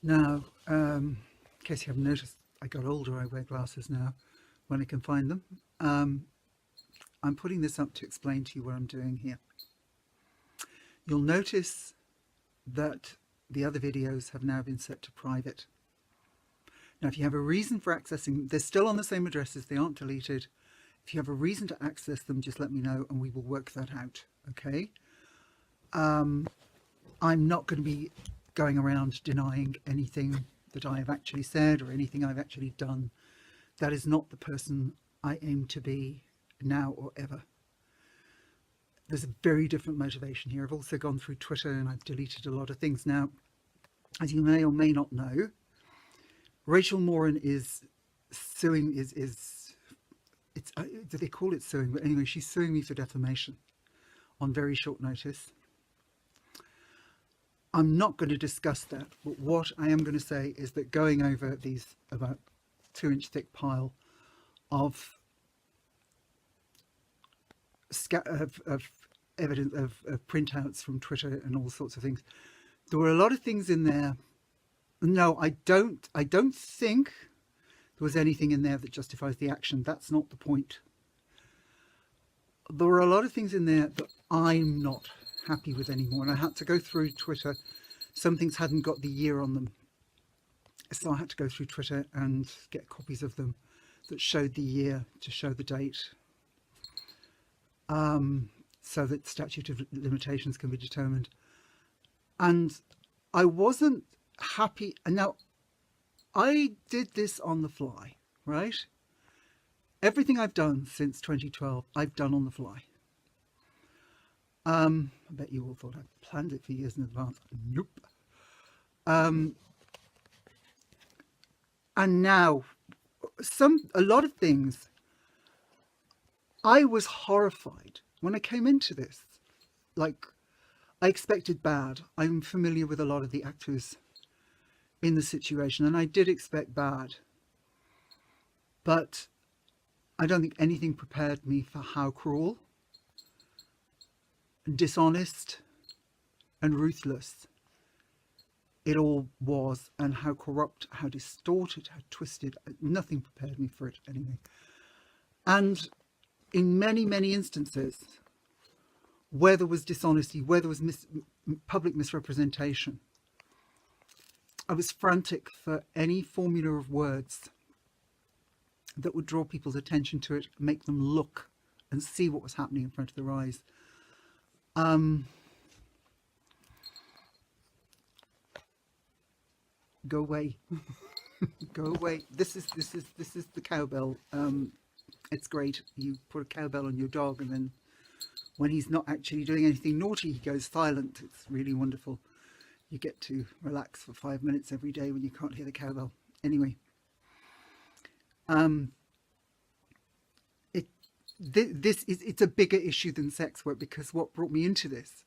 Now, in case you haven't noticed, I got older. I wear glasses now when I can find them. I'm putting this up to explain to you what I'm doing here. You'll notice that the other videos have now been set to private. Now, if you have a reason for accessing them, they're still on the same addresses, they aren't deleted. If you have a reason to access them, just let me know and we will work that out, okay? I'm not going to be going around denying anything that I have actually said or anything I've actually done. That is not the person I aim to be now or ever. There's a very different motivation here. I've also gone through Twitter and I've deleted a lot of things. Now, as you may or may not know, Rachel Moran is suing, they call it suing, but anyway, she's suing me for defamation on very short notice. I'm not going to discuss that, but what I am going to say is that going over these about 2-inch thick pile of evidence of printouts from Twitter and all sorts of things, there were a lot of things in there. No, I don't think there was anything in there that justifies the action. That's not the point. There were a lot of things in there that I'm not happy with anymore, and I had to go through Twitter. Some things hadn't got the year on them, so I had to go through Twitter and get copies of them that showed the year to show the date, so that statute of limitations can be determined. And I wasn't happy. And now I did this on the fly, right? Everything I've done since 2012, I've done on the fly. I bet you all thought I'd planned it for years in advance. Nope. And now a lot of things, I was horrified when I came into this. Like, I expected bad. I'm familiar with a lot of the actors in the situation, and I did expect bad. But I don't think anything prepared me for how cruel, dishonest, and ruthless it all was, and how corrupt, how distorted, how twisted. Nothing prepared me for it anyway. And in many, many instances, where there was dishonesty, where there was public misrepresentation, I was frantic for any formula of words that would draw people's attention to it, make them look and see what was happening in front of their eyes. Go away. Go away. This is the cowbell. It's great. You put a cowbell on your dog, and then when he's not actually doing anything naughty, he goes silent. It's really wonderful. You get to relax for 5 minutes every day when you can't hear the cowbell. Anyway, it's a bigger issue than sex work, because what brought me into this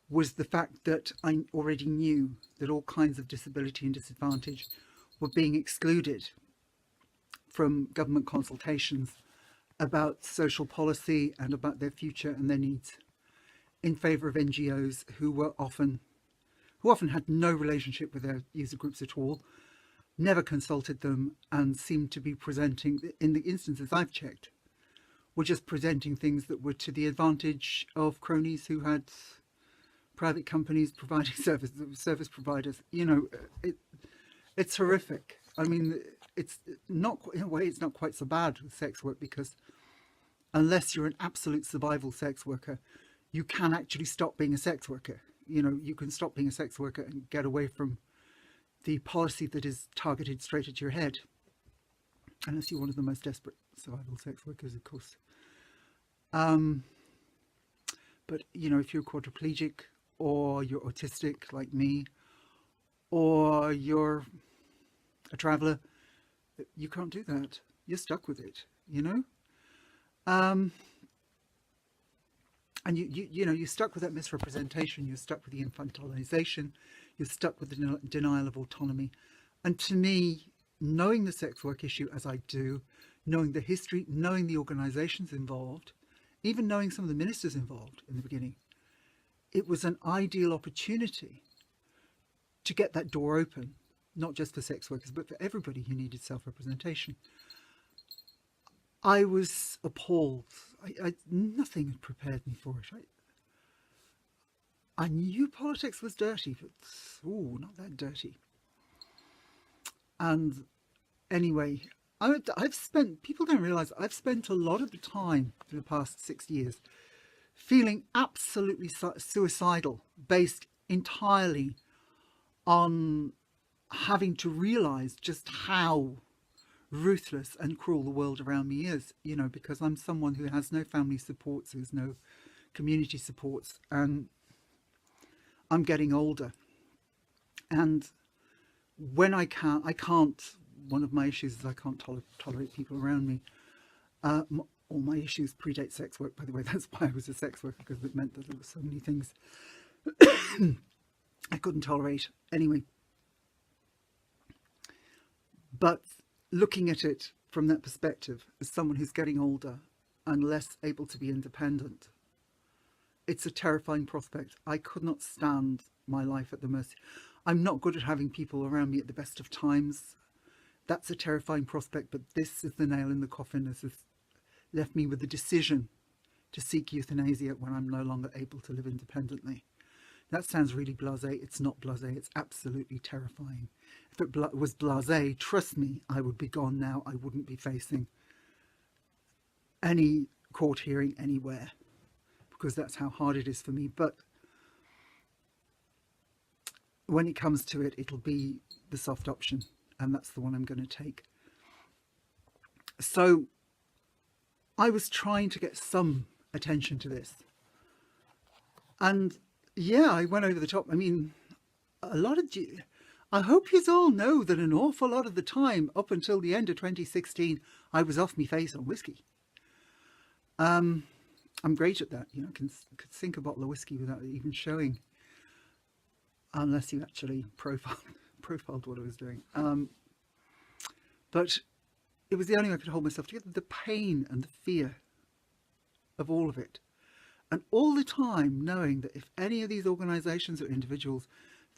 was the fact that I already knew that all kinds of disability and disadvantage were being excluded from government consultations about social policy and about their future and their needs, in favour of NGOs who often had no relationship with their user groups at all, never consulted them, and seemed to be presenting, in the instances I've checked, were just presenting things that were to the advantage of cronies who had private companies providing service providers. You know, it's horrific. I mean, it's not, in a way, it's not quite so bad with sex work, because unless you're an absolute survival sex worker, you can actually stop being a sex worker. You know, you can stop being a sex worker and get away from the policy that is targeted straight at your head, unless you're one of the most desperate survival sex workers, of course. But, you know, if you're quadriplegic, or you're autistic like me, or you're a traveller, you can't do that. You're stuck with it, you know? And you know, you're stuck with that misrepresentation, you're stuck with the infantilization, you're stuck with the denial of autonomy. And to me, knowing the sex work issue as I do, knowing the history, knowing the organisations involved, even knowing some of the ministers involved in the beginning, it was an ideal opportunity to get that door open not just for sex workers, but for everybody who needed self-representation. I was appalled. Nothing had prepared me for it. I knew politics was dirty, but not that dirty. And anyway, I've spent, people don't realise, I've spent a lot of the time for the past 6 years feeling absolutely suicidal, based entirely on having to realise just how ruthless and cruel the world around me is, you know, because I'm someone who has no family supports, who's no community supports, and I'm getting older. And when I can't, one of my issues is I can't tolerate people around me. All my issues predate sex work, by the way. That's why I was a sex worker, because it meant that there were so many things I couldn't tolerate. Anyway, but looking at it from that perspective, as someone who's getting older and less able to be independent, it's a terrifying prospect. I could not stand my life at the mercy. I'm not good at having people around me at the best of times. That's a terrifying prospect, but this is the nail in the coffin. This has left me with the decision to seek euthanasia when I'm no longer able to live independently. That sounds really blasé. It's not blasé. It's absolutely terrifying. If it was blasé, trust me, I would be gone now. I wouldn't be facing any court hearing anywhere, because that's how hard it is for me. But when it comes to it, it'll be the soft option, and that's the one I'm going to take. So I was trying to get some attention to this. And yeah, I went over the top. I mean, I hope you all know that an awful lot of the time, up until the end of 2016, I was off my face on whiskey. I'm great at that. You know, I could sink a bottle of whiskey without even showing, unless you actually profiled what I was doing. But it was the only way I could hold myself together. The pain and the fear of all of it. And all the time knowing that if any of these organisations or individuals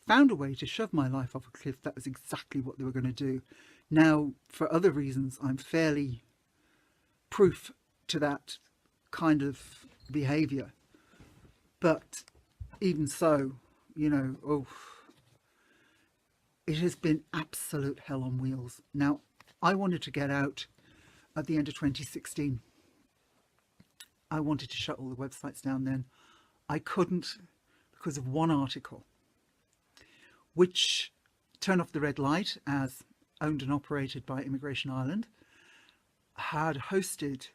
found a way to shove my life off a cliff, that was exactly what they were going to do. Now, for other reasons, I'm fairly proof to that kind of behaviour. But even so, you know, it has been absolute hell on wheels. Now, I wanted to get out at the end of 2016. I wanted to shut all the websites down then. I couldn't because of one article, which Turn Off the Red Light, as owned and operated by Immigration Ireland, had hosted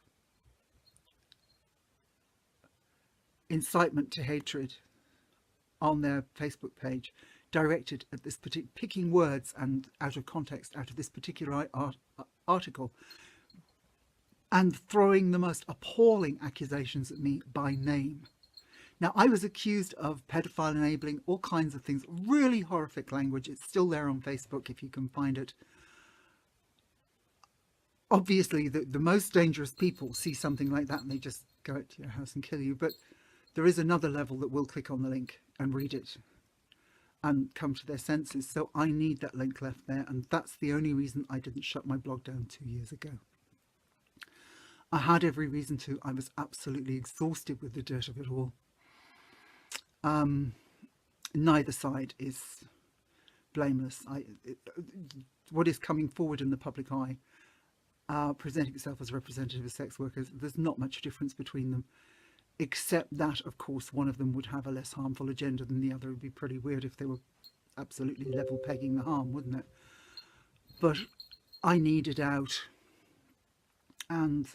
incitement to hatred on their Facebook page, directed at this particular, picking words and out of context out of this particular article, and throwing the most appalling accusations at me by name. Now, I was accused of pedophile enabling, all kinds of things, really horrific language. It's still there on Facebook if you can find it. Obviously, the most dangerous people see something like that and they just go out to your house and kill you. But there is another level that will click on the link and read it and come to their senses. So I need that link left there. And that's the only reason I didn't shut my blog down 2 years ago. I had every reason to. I was absolutely exhausted with the dirt of it all. Neither side is blameless. What is coming forward in the public eye, presenting itself as a representative of sex workers, there's not much difference between them, except that, of course, one of them would have a less harmful agenda than the other. It would be pretty weird if they were absolutely level pegging the harm, wouldn't it? But I needed out, and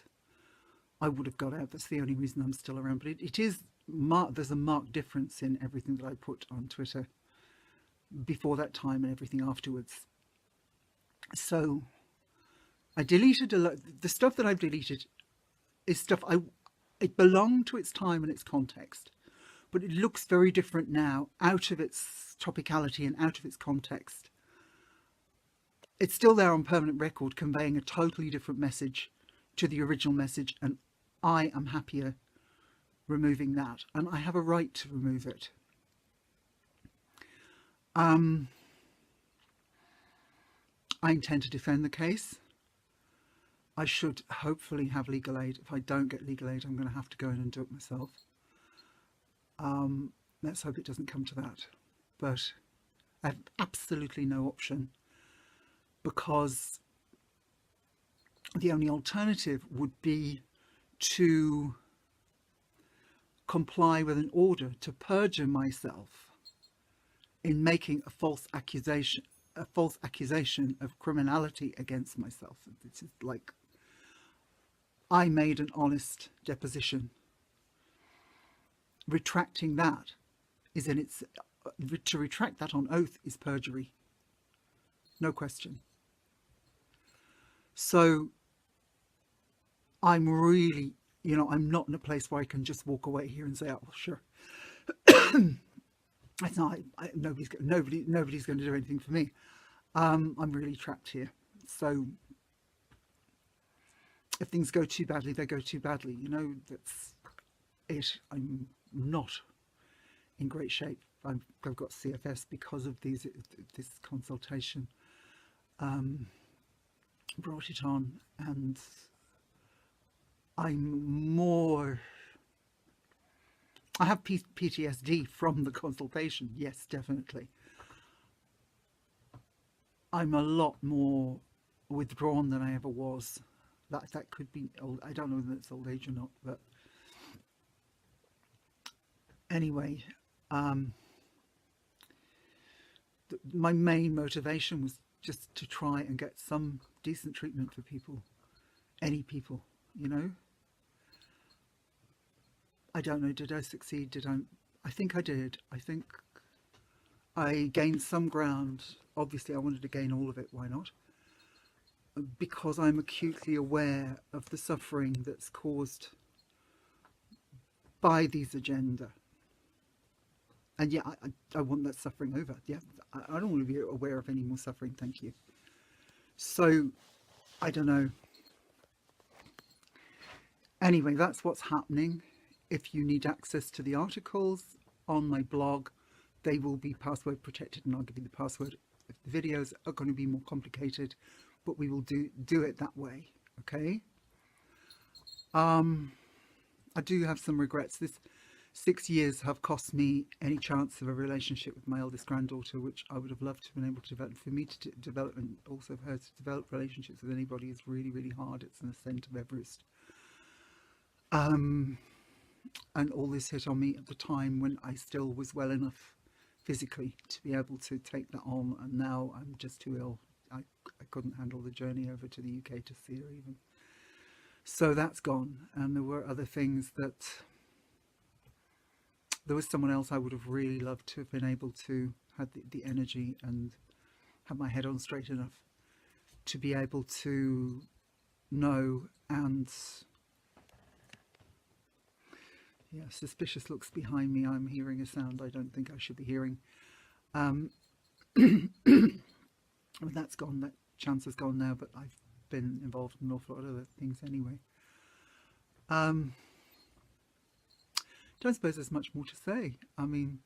I would have got out. That's the only reason I'm still around. But it is there's a marked difference in everything that I put on Twitter before that time and everything afterwards. So I deleted a lot. The stuff that I've deleted is stuff it belonged to its time and its context, but it looks very different now, out of its topicality and out of its context. It's still there on permanent record, conveying a totally different message to the original message, and I am happier removing that, and I have a right to remove it. I intend to defend the case. I should hopefully have legal aid. If I don't get legal aid, I'm going to have to go in and do it myself. Let's hope it doesn't come to that. But I have absolutely no option, because the only alternative would be to comply with an order to perjure myself in making a false accusation of criminality against myself. This is like, I made an honest deposition. Retracting that is in its to retract that on oath is perjury, no question. So I'm really, I'm not in a place where I can just walk away here and say, oh, well, sure. It's not. Nobody's going to do anything for me. I'm really trapped here. So if things go too badly, they go too badly. That's it. I'm not in great shape. I've got CFS because of this consultation. Brought it on, and I have PTSD from the consultation. Yes, definitely. I'm a lot more withdrawn than I ever was. That could be old. I don't know whether it's old age or not, but anyway, my main motivation was just to try and get some decent treatment for people, any people, I don't know, did I succeed? I think I did. I think I gained some ground. Obviously I wanted to gain all of it, why not? Because I'm acutely aware of the suffering that's caused by these agenda. And yeah, I want that suffering over. Yeah, I don't want to be aware of any more suffering, thank you. So, I don't know. Anyway, that's what's happening. If you need access to the articles on my blog, they will be password protected, and I'll give you the password. The videos are going to be more complicated, but we will do it that way, okay? I do have some regrets. This 6 years have cost me any chance of a relationship with my eldest granddaughter, which I would have loved to have been able to develop. For me to develop, and also for her to develop relationships with anybody, is really, really hard. It's an ascent of Everest. And all this hit on me at the time when I still was well enough physically to be able to take that on, and now I'm just too ill. I couldn't handle the journey over to the UK to see her even. So that's gone. And there were other things that... There was someone else I would have really loved to have been able to have the energy and have my head on straight enough to be able to know. And yeah, suspicious looks behind me. I'm hearing a sound I don't think I should be hearing. Well, that's gone. That chance has gone now, but I've been involved in an awful lot of other things anyway. Don't suppose there's much more to say. I mean,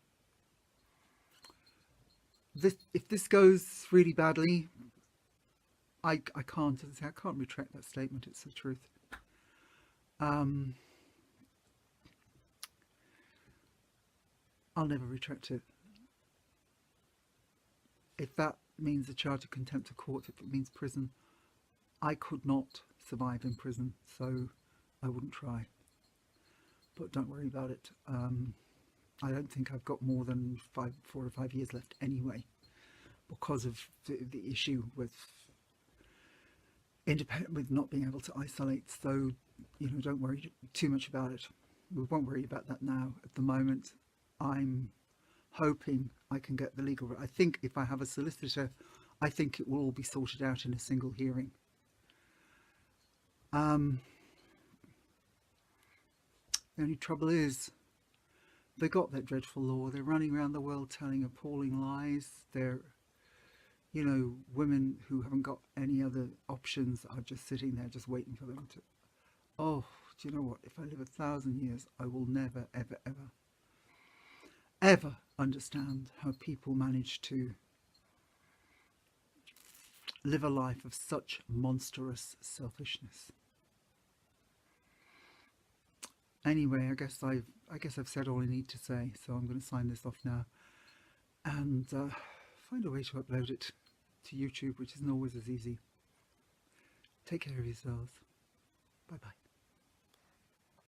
if this goes really badly, I can't retract that statement. It's the truth. I'll never retract it. If that means a charge of contempt of court, if it means prison, I could not survive in prison, so I wouldn't try. But don't worry about it. I don't think I've got more than 4 or 5 years left anyway, because of the issue with not being able to isolate. So, don't worry too much about it. We won't worry about that now. At the moment, I'm hoping I can get the legal... I think if I have a solicitor, I think it will all be sorted out in a single hearing. The only trouble is, they got that dreadful law. They're running around the world telling appalling lies. They're, women who haven't got any other options are just sitting there, just waiting for them to... Oh, do you know what? If I live 1,000 years, I will never, ever, ever, ever understand how people manage to live a life of such monstrous selfishness. Anyway, I guess I've said all I need to say, so I'm going to sign this off now and find a way to upload it to YouTube, which isn't always as easy. Take care of yourselves. Bye bye.